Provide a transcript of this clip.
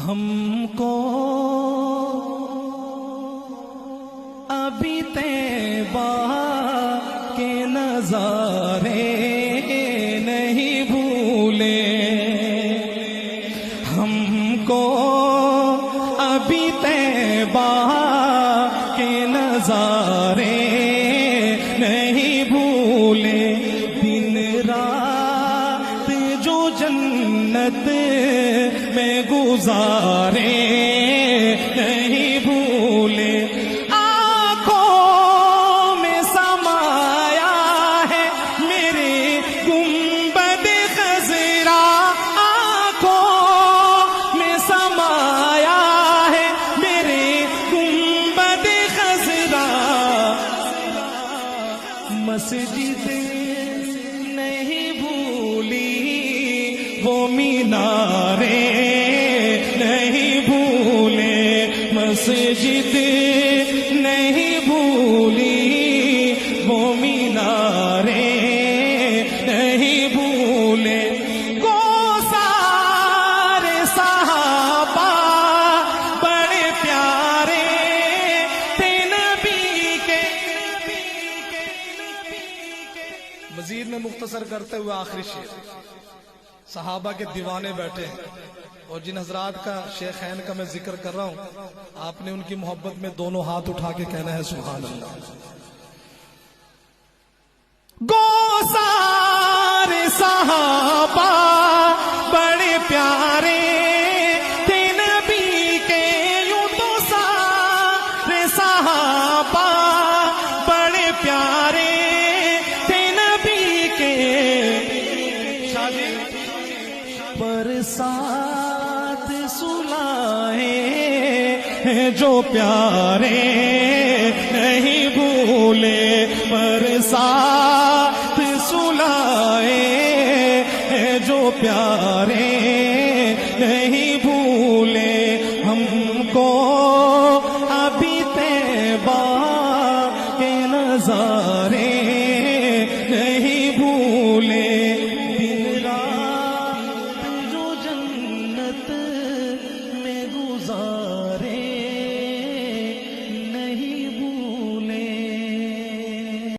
ہم کو ابھی طیبہ کے نظارے نہیں بھولے، ہم کو ابھی طیبہ کے نظارے نہیں بھولے، دن رات جو جنت میں گزارے نہیں بھولے، آنکھوں میں سمایا ہے میرے گنبد خضرا، آنکھوں میں سمایا ہے میرے گنبد خضرا، مسجد نہیں بھولی وہ مینارے نہیں بھولے، مسجد نہیں بھولی وہ مینارے نہیں بھولے، کو سارے صحابہ بڑے پیارے تھے نبی کے۔ مزید میں مختصر کرتے ہوئے آخری شعر، صحابہ کے دیوانے بیٹھے ہیں اور جن حضرات کا شیخین کا میں ذکر کر رہا ہوں، آپ نے ان کی محبت میں دونوں ہاتھ اٹھا کے کہنا ہے سبحان اللہ۔ گو سارے صحابہ بڑے پیارے تھے نبی کے، یوں تو سارے صحابہ بڑے پیارے تھے نبی کے، پر ساتھ سلائے جو پیارے نہیں بھولے، پر ساتھ سلائے جو پیارے نہیں بھولے، ہم کو ابھی طیبہ